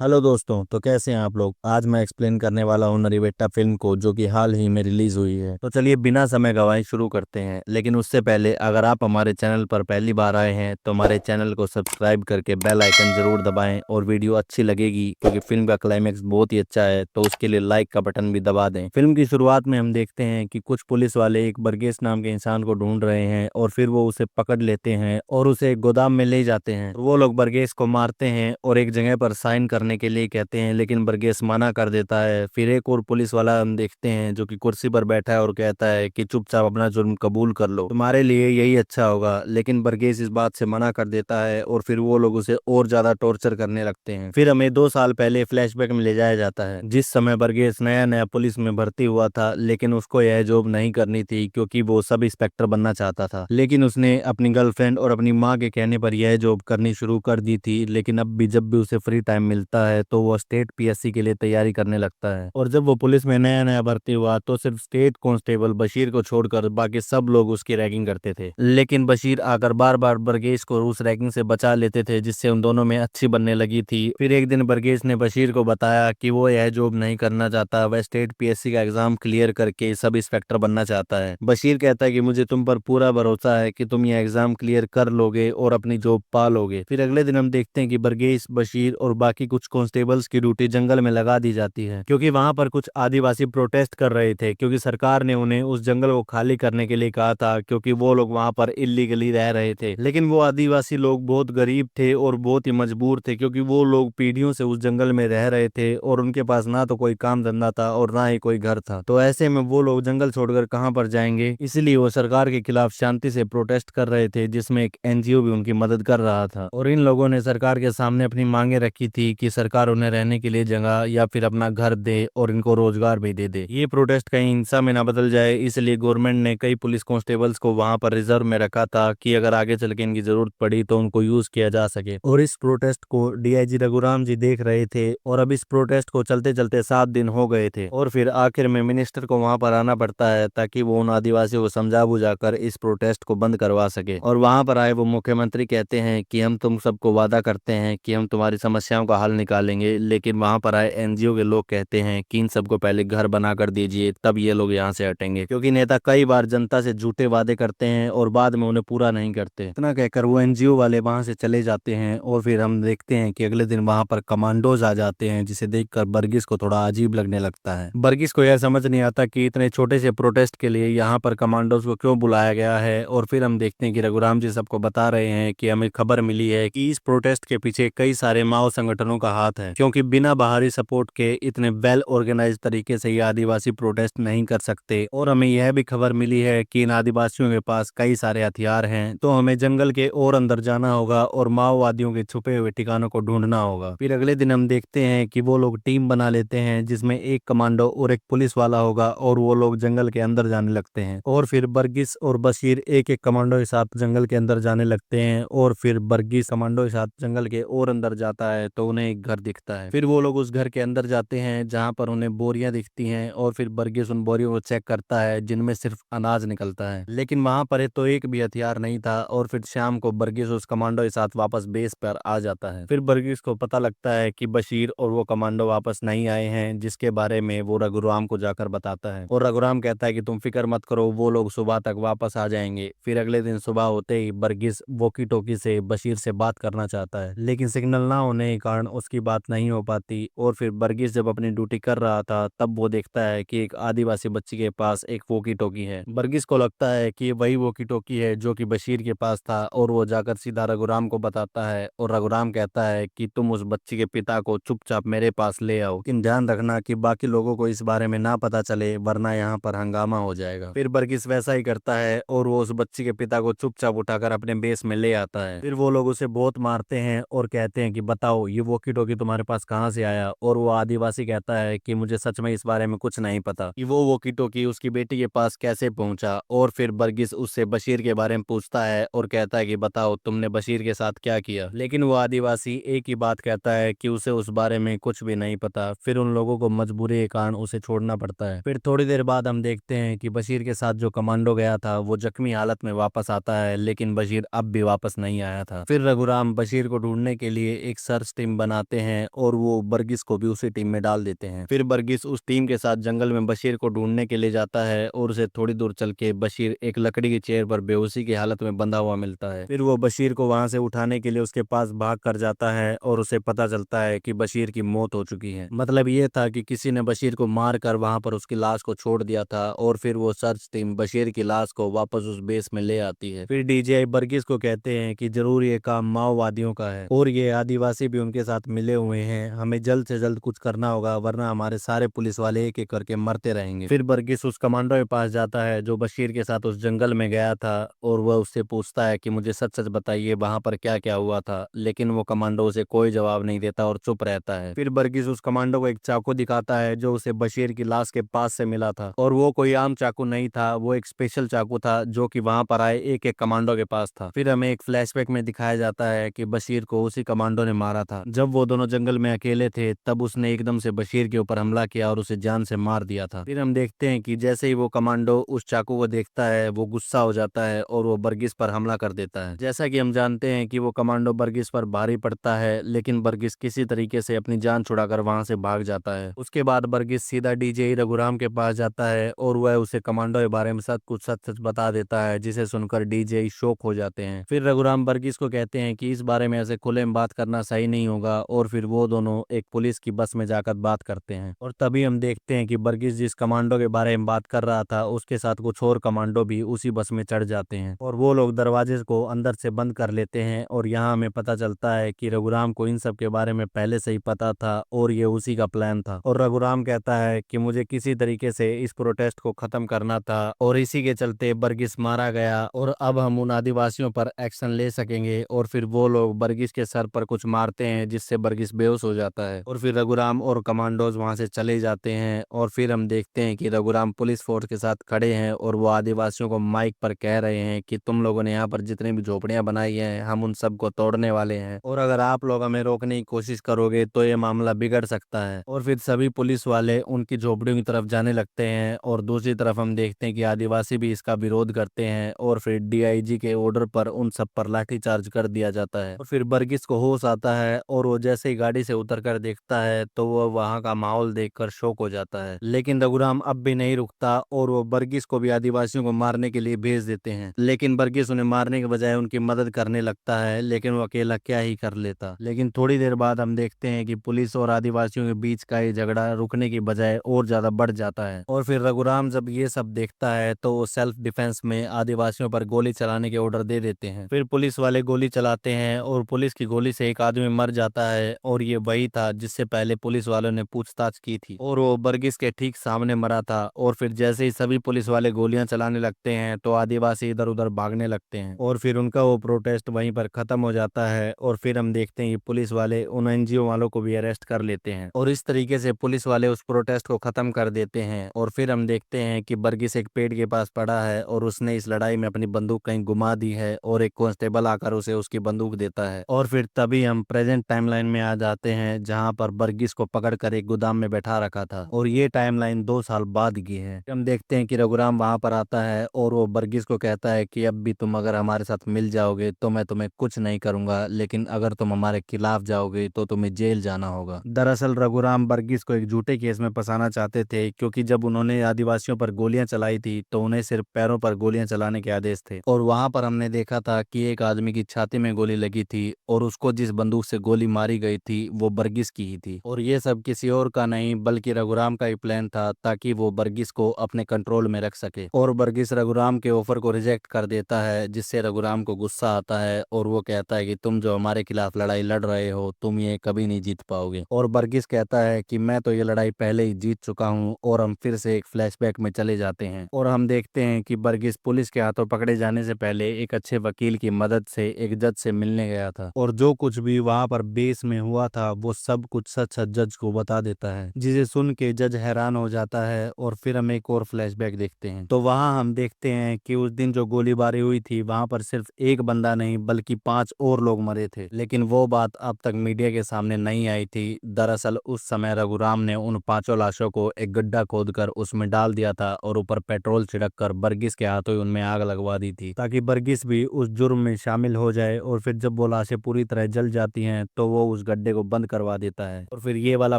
Hello दोस्तों, तो कैसे हैं आप लोग। आज मैं एक्सप्लेन करने वाला हूँ नरीबेट्टा फिल्म को, जो कि हाल ही में रिलीज हुई है। तो चलिए बिना समय गवाए शुरू करते हैं। लेकिन उससे पहले अगर आप हमारे चैनल पर पहली बार आए हैं तो हमारे चैनल को सब्सक्राइब करके बेल आइकन जरूर दबाएं, और वीडियो अच्छी लगेगी क्योंकि फिल्म का क्लाइमेक्स बहुत ही अच्छा है तो उसके लिए लाइक का बटन भी दबा दें। फिल्म की शुरुआत में हम देखते हैं कि कुछ पुलिस वाले एक बरगेस नाम के इंसान को ढूंढ रहे हैं, और फिर वो उसे पकड़ लेते हैं और उसे एक गोदाम में ले जाते हैं। वो लोग बरगेस को मारते हैं और एक जगह पर साइन करने के लिए कहते हैं, लेकिन बरगेस मना कर देता है। फिर एक और पुलिस वाला हम देखते हैं जो कि कुर्सी पर बैठा है और कहता है कि चुपचाप अपना जुर्म कबूल कर लो, तुम्हारे लिए यही अच्छा होगा। लेकिन बरगेस इस बात से मना कर देता है और फिर वो लोग उसे और ज्यादा टॉर्चर करने लगते हैं। फिर हमें 2 साल पहले फ्लैशबैक में ले जाया जाता है, जिस समय बरगेस नया नया पुलिस में भर्ती हुआ था, लेकिन उसको यह जॉब नहीं करनी थी क्योंकि वो सब इंस्पेक्टर बनना चाहता था। लेकिन उसने अपनी गर्लफ्रेंड और अपनी माँ के कहने पर यह जॉब करनी शुरू कर दी थी। लेकिन अब भी जब भी उसे फ्री टाइम मिलता है तो वो स्टेट पीएससी के लिए तैयारी करने लगता है। और जब वो पुलिस में नया नया भर्ती हुआ तो सिर्फ स्टेट कांस्टेबल बशीर को छोड़कर बाकी सब लोग उसकी रैगिंग करते थे। लेकिन बशीर आकर बार बार बरगेज को उस रैगिंग से बचा लेते थे, जिससे उन दोनों में अच्छी बनने लगी थी। फिर एक दिन बरगेज ने बशीर को बताया कि वो यह जॉब नहीं करना चाहता, वह स्टेट पीएससी का एग्जाम क्लियर करके सब इंस्पेक्टर बनना चाहता है। बशीर कहता है कि मुझे तुम पर पूरा भरोसा है कि तुम यह एग्जाम क्लियर कर लोगे और अपनी जॉब पा लोगे। फिर अगले दिन हम देखते हैं कि बरगेज, बशीर और बाकी कुछ कांस्टेबल्स की ड्यूटी जंगल में लगा दी जाती है, क्योंकि वहां पर कुछ आदिवासी प्रोटेस्ट कर रहे थे, क्योंकि सरकार ने उन्हें उस जंगल को खाली करने के लिए कहा था, क्योंकि वो लोग वहां पर इलीगली रह रहे थे। लेकिन वो आदिवासी लोग बहुत गरीब थे और बहुत ही मजबूर थे, क्योंकि वो लोग पीढ़ियों से उस जंगल में रह रहे थे और उनके पास ना तो कोई काम धंधा था और ना ही कोई घर था। तो ऐसे में वो लोग जंगल छोड़कर कहां पर जाएंगे, इसलिए वो सरकार के खिलाफ शांति से प्रोटेस्ट कर रहे थे, जिसमें एक एनजीओ भी उनकी मदद कर रहा था। और इन लोगों ने सरकार के सामने अपनी मांगे रखी थी कि सरकार उन्हें रहने के लिए जगह या फिर अपना घर दे और इनको रोजगार भी दे दे। ये प्रोटेस्ट कहीं हिंसा में ना बदल जाए, इसलिए गवर्नमेंट ने कई पुलिस कांस्टेबल्स को वहां पर रिजर्व में रखा था कि अगर आगे चल के इनकी जरूरत पड़ी तो उनको यूज किया जा सके। और इस प्रोटेस्ट को डीआईजी रघुराम जी देख रहे थे, और अब इस प्रोटेस्ट को चलते चलते 7 दिन हो गए थे, और फिर आखिर में मिनिस्टर को वहां पर आना पड़ता है ताकि वो उन आदिवासियों को समझा बुझाकर इस प्रोटेस्ट को बंद करवा सके। और वहां पर आए वो मुख्यमंत्री कहते हैं कि हम तुम सबको वादा करते हैं कि हम तुम्हारी समस्याओं का हल निकालेंगे। लेकिन वहां पर आए एनजीओ के लोग कहते हैं कि इन सबको पहले घर बना कर दीजिए, तब ये लोग यहाँ से हटेंगे, क्योंकि नेता कई बार जनता से झूठे वादे करते हैं और बाद में उन्हें पूरा नहीं करते। इतना कहकर वो एनजीओ वाले वहां से चले जाते हैं, और फिर हम देखते हैं कि अगले दिन वहां पर कमांडोज आ जाते हैं, जिसे देखकर बर्गिस को थोड़ा अजीब लगने लगता है। बर्गिस को यह समझ नहीं आता कि इतने छोटे से प्रोटेस्ट के लिए यहाँ पर कमांडोज को क्यों बुलाया गया है। और फिर हम देखते हैं कि रघुराम जी सबको बता रहे हैं कि हमें खबर मिली है कि इस प्रोटेस्ट के पीछे कई सारे माओ संगठनों का हाथ है, क्योंकि बिना बाहरी सपोर्ट के इतने वेल ऑर्गेनाइज तरीके से ये आदिवासी प्रोटेस्ट नहीं कर सकते। और हमें यह भी खबर मिली है कि इन आदिवासियों के पास कई सारे हथियार हैं, तो हमें जंगल के और अंदर जाना होगा और माओवादियों के छुपे हुए ठिकानों को ढूंढना होगा। फिर अगले दिन हम देखते हैं कि वो लोग टीम बना लेते हैं, जिसमें एक कमांडो और एक पुलिस वाला होगा, और वो लोग जंगल के अंदर जाने लगते हैं। और फिर बर्गिस और बशीर एक एक कमांडो के साथ जंगल के अंदर जाने लगते हैं, और फिर बर्गिस कमांडो के साथ जंगल के और अंदर जाता है तो उन्हें एक घर दिखता है। फिर वो लोग उस घर के अंदर जाते हैं जहां पर उन्हें बोरियां दिखती हैं, और फिर बर्गिस उन बोरियों को चेक करता है जिनमें सिर्फ अनाज निकलता है, लेकिन वहां पर तो एक भी हथियार नहीं था। और फिर शाम को बर्गिस उस कमांडो के साथ वापस बेस पर आ जाता है। फिर बर्गिस को पता लगता है कि बशीर और वो कमांडो वापस नहीं आए हैं, जिसके बारे में वो रघुराम को जाकर बताता है। और रघुराम कहता है कि तुम फिक्र मत करो, वो लोग सुबह तक वापस आ जाएंगे। फिर अगले दिन सुबह होते ही बर्गिस वॉकी टॉकी से बशीर से बात करना चाहता है, लेकिन सिग्नल ना होने के कारण उसकी बात नहीं हो पाती। और फिर बर्गिस जब अपनी ड्यूटी कर रहा था तब वो देखता है कि एक आदिवासी बच्ची के पास एक वॉकी टॉकी है। बर्गिस को लगता है कि वही वॉकी टॉकी है जो कि बशीर के पास था, और वो जाकर सीधा रघुराम को बताता है। और रघुराम कहता है कि तुम उस बच्ची के पिता को चुपचाप मेरे पास ले आओ, लेकिन ध्यान रखना कि बाकी लोगों को इस बारे में ना पता चले, वरना यहाँ पर हंगामा हो जाएगा। फिर बर्गिस वैसा ही करता है और वो उस बच्ची के पिता को चुपचाप उठाकर अपने बेस में ले आता है। फिर वो लोग उसे बहुत मारते हैं और कहते हैं कि बताओ ये वॉकी टॉकी तुम्हारे पास कहाँ से आया। और वो आदिवासी कहता है कि मुझे सच में इस बारे में कुछ नहीं पता कि वो वॉकी टॉकी उसकी बेटी के पास कैसे पहुंचा। और फिर बर्गिस उससे बशीर के बारे में पूछता है और कहता है कि बताओ तुमने बशीर के साथ क्या किया, लेकिन वो आदिवासी एक ही बात कहता है कि उसे उस बारे में कुछ भी नहीं पता। फिर उन लोगों को मजबूरी के कारण उसे छोड़ना पड़ता है। फिर थोड़ी देर बाद हम देखते हैं कि बशीर के साथ जो कमांडो गया था वो जख्मी हालत में वापस आता है, लेकिन बशीर अब भी वापस नहीं आया था। फिर रघुराम बशीर को ढूंढने के लिए एक सर्च टीम बनाता आते हैं और वो बर्गिस को भी उसी टीम में डाल देते हैं। फिर बर्गिस उस टीम के साथ जंगल में बशीर को ढूंढने के लिए जाता है और उसे थोड़ी दूर चल के बशीर एक लकड़ी की चेयर पर बेहोशी की हालत में बंधा हुआ मिलता है। फिर वो बशीर को वहां से उठाने के लिए उसके पास भाग कर जाता है और उसे पता चलता है कि बशीर की मौत हो चुकी है। मतलब ये था कि किसी ने बशीर को मार कर वहां पर उसकी लाश को छोड़ दिया था और फिर वो सर्च टीम बशीर की लाश को वापस उस बेस में ले आती है। फिर डीजीआई बर्गिस को कहते हैं कि जरूर ये काम माओवादियों का है और ये आदिवासी भी उनके साथ मिले हुए हैं, हमें जल्द से जल्द कुछ करना होगा वरना हमारे सारे पुलिस वाले एक एक करके मरते रहेंगे। फिर बर्गिस उस कमांडो के पास जाता है जो बशीर के साथ उस जंगल में गया था और वह उससे पूछता है कि मुझे सच सच बताइए वहां पर क्या क्या हुआ था, लेकिन वो कमांडो उसे कोई जवाब नहीं देता और चुप रहता है। फिर बर्गिस उस कमांडो को एक चाकू दिखाता है जो उसे बशीर की लाश के पास से मिला था और वो कोई आम चाकू नहीं था, वो एक स्पेशल चाकू था जो कि वहां पर आए एक एक कमांडो के पास था। फिर हमें एक फ्लैशबैक में दिखाया जाता है कि बशीर को उसी कमांडो ने मारा था। जब वो दोनों जंगल में अकेले थे तब उसने एकदम से बशीर के ऊपर हमला किया और उसे जान से मार दिया था। फिर हम देखते हैं कि जैसे ही वो कमांडो उस चाकू को देखता है वो गुस्सा हो जाता है और वो बर्गिस पर हमला कर देता है। जैसा कि हम जानते हैं कि वो कमांडो बर्गिस पर भारी पड़ता है, लेकिन बर्गिस किसी तरीके से अपनी जान छुड़ाकर वहां से भाग जाता है। उसके बाद बर्गिस सीधा डीजे रघुराम के पास जाता है और वह उसे कमांडो के बारे में सब कुछ सच सच बता देता है, जिसे सुनकर डीजे शॉक हो जाते हैं। फिर रघुराम बर्गिस को कहते हैं कि इस बारे में ऐसे खुले में बात करना सही नहीं होगा और फिर वो दोनों एक पुलिस की बस में जाकर बात करते हैं। और तभी हम देखते हैं कि बर्गिस जिस कमांडो के बारे में बात कर रहा था उसके साथ कुछ और कमांडो भी उसी बस में चढ़ जाते हैं और वो लोग दरवाजे को अंदर से बंद कर लेते हैं। और यहाँ हमें पता चलता है कि रघुराम को इन सब के बारे में पहले से ही पता था और ये उसी का प्लान था। और रघुराम कहता है कि मुझे किसी तरीके से इस प्रोटेस्ट को खत्म करना था और इसी के चलते बर्गिस मारा गया और अब हम उन आदिवासियों पर एक्शन ले सकेंगे। और फिर वो लोग बर्गिस के सर पर कुछ मारते हैं जिससे बर्गिस बेहोश हो जाता है और फिर रघुराम और कमांडोज वहां से चले जाते हैं। और फिर हम देखते हैं कि रघुराम पुलिस फोर्स के साथ खड़े हैं और वो आदिवासियों को माइक पर कह रहे हैं कि तुम लोगों ने यहाँ पर जितनी भी झोपड़ियां बनाई हैं हम उन सबको तोड़ने वाले हैं और अगर आप लोग हमें रोकने की कोशिश करोगे तो ये मामला बिगड़ सकता है। और फिर सभी पुलिस वाले उनकी झोपड़ियों की तरफ जाने लगते हैं और दूसरी तरफ हम देखते हैं कि आदिवासी भी इसका विरोध करते हैं और फिर डीआईजी के ऑर्डर पर उन सब पर लाठीचार्ज कर दिया जाता है। और फिर बर्गिस को होश आता है और वो जैसे ही गाड़ी से उतर कर देखता है तो वो वहां का माहौल देखकर शॉक हो जाता है। लेकिन रघुराम अब भी नहीं रुकता और वो बर्गिस को भी आदिवासियों को मारने के लिए भेज देते हैं, लेकिन बर्गिस उन्हें मारने के बजाय उनकी मदद करने लगता है, लेकिन वो अकेला क्या ही कर लेता। लेकिन थोड़ी देर बाद हम देखते हैं कि पुलिस और आदिवासियों के बीच का ये झगड़ा रुकने की बजाय और ज्यादा बढ़ जाता है। और फिर रघुराम जब ये सब देखता है तो वो सेल्फ डिफेंस में आदिवासियों पर गोली चलाने के ऑर्डर दे देते हैं। फिर पुलिस वाले गोली चलाते हैं और पुलिस की गोली से एक आदमी मर जाता है और ये वही था जिससे पहले पुलिस वालों ने पूछताछ की थी और वो बर्गिस के ठीक सामने मरा था। और फिर जैसे ही सभी पुलिस वाले गोलियां चलाने लगते हैं तो आदिवासी इधर उधर भागने लगते हैं और फिर उनका वो प्रोटेस्ट वहीं पर खत्म हो जाता है। और फिर हम देखते हैं कि पुलिस वाले उन एनजीओ वालों को भी अरेस्ट कर लेते हैं और इस तरीके से पुलिस वाले उस प्रोटेस्ट को खत्म कर देते हैं। और फिर हम देखते हैं कि बर्गिस एक पेड़ के पास पड़ा है और उसने इस लड़ाई में अपनी बंदूक कहीं घुमा दी है और एक कांस्टेबल आकर उसे उसकी बंदूक देता है। और फिर तभी हम प्रेजेंट टाइमलाइन में आ जाते हैं जहां पर बर्गिस को पकड़कर एक गोदाम में बैठा रखा था और ये टाइमलाइन 2 साल बाद की है। हम देखते हैं कि रघुराम वहां पर आता है और वो बर्गिस को कहता है कि अब भी तुम अगर हमारे साथ मिल जाओगे तो मैं तुम्हें कुछ नहीं करूंगा, लेकिन अगर तुम हमारे खिलाफ जाओगे तो तुम्हें जेल जाना होगा। दरअसल रघुराम बर्गिस को एक झूठे केस में फंसाना चाहते थे क्योंकि जब उन्होंने आदिवासियों पर गोलियां चलाई थी तो उन्हें सिर्फ पैरों पर गोलियां चलाने के आदेश थे और वहां पर हमने देखा था कि एक आदमी की छाती में गोली लगी थी और उसको जिस बंदूक से गोली मारी गई थी वो बर्गिस की ही थी। और ये सब किसी और का नहीं बल्कि रघुराम का ही प्लान था ताकि वो बर्गिस को अपने कंट्रोल में रख सके। और बर्गिस रघुराम के ऑफर को रिजेक्ट कर देता है जिससे रघुराम को गुस्सा आता है और वो कहता है कि तुम जो हमारे खिलाफ लड़ाई लड़ रहे हो तुम ये कभी नहीं जीत पाओगे। और बर्गिस कहता है कि मैं तो ये लड़ाई पहले ही जीत चुका हूँ। और हम फिर से एक फ्लैशबैक में चले जाते हैं और हम देखते हैं कि बर्गिस पुलिस के हाथों पकड़े जाने से पहले एक अच्छे वकील की मदद से एक जज से मिलने गया था और जो कुछ भी वहां पर बेस में हुआ था वो सब कुछ सच सच जज को बता देता है, जिसे सुन के जज हैरान हो जाता है। और फिर हम एक और फ्लैशबैक देखते हैं तो वहां हम देखते हैं कि उस दिन जो गोलीबारी हुई थी वहां पर सिर्फ एक बंदा नहीं बल्कि 5 और लोग मरे थे, लेकिन वो बात अब तक मीडिया के सामने नहीं आई थी। दरअसल उस समय रघुराम ने उन 5 लाशों को एक गड्ढा खोदकर उसमें डाल दिया था और ऊपर पेट्रोल छिड़क कर बर्गिस के हाथों ही उनमें आग लगवा दी थी ताकि बर्गिस भी उस जुर्म में शामिल हो जाए। और फिर जब वो लाशें पूरी तरह जल जाती हैं तो वो उस गड्ढे को बंद करवा देता है। और फिर ये वाला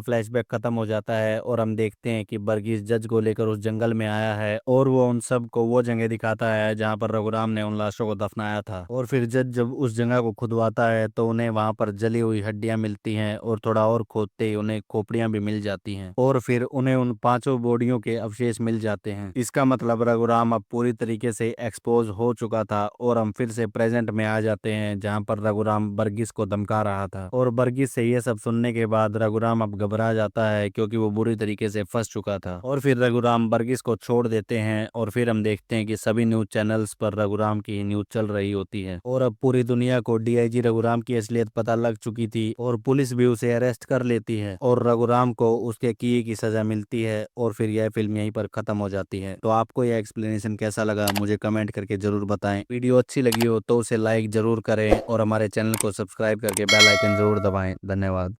फ्लैशबैक खत्म हो जाता है और हम देखते हैं कि वर्गीस जज को लेकर उस जंगल में आया है और वो उन सब को वो जगह दिखाता है जहाँ पर रघुराम ने उन लाशों को दफनाया था। और फिर जज जब उस जगह को खुदवाता है तो उन्हें वहां पर जली हुई हड्डियां मिलती हैं और थोड़ा और खोदते ही उन्हें खोपड़ियां भी मिल जाती हैं और फिर उन्हें उन 5 बॉडियों के अवशेष मिल जाते हैं। इसका मतलब रघुराम अब पूरी तरीके से एक्सपोज हो चुका था और हम फिर से प्रेजेंट में आ जाते हैं जहाँ पर रघुराम वर्गीस को धमका रहा था। और वर्गीस से ये सब सुनने के बाद रघुराम अब घबरा जाता है क्योंकि वो बुरी तरीके से फंस चुका था। और फिर रघुराम वर्गीस को छोड़ देते हैं और फिर हम देखते हैं कि सभी न्यूज चैनल्स पर रघुराम की न्यूज चल रही होती है और अब पूरी दुनिया को डीआईजी रघुराम की असलियत पता लग चुकी थी और पुलिस भी उसे अरेस्ट कर लेती है और रघुराम को उसके किए की सजा मिलती है और फिर यह फिल्म यहीं पर खत्म हो जाती है। तो आपको यह एक्सप्लेनेशन कैसा लगा मुझे कमेंट करके जरूर बताएं। वीडियो अच्छी लगी हो तो उसे लाइक जरूर करें और हमारे चैनल को सब्सक्राइब करके बेल आइकन जरूर दबाएं। धन्यवाद।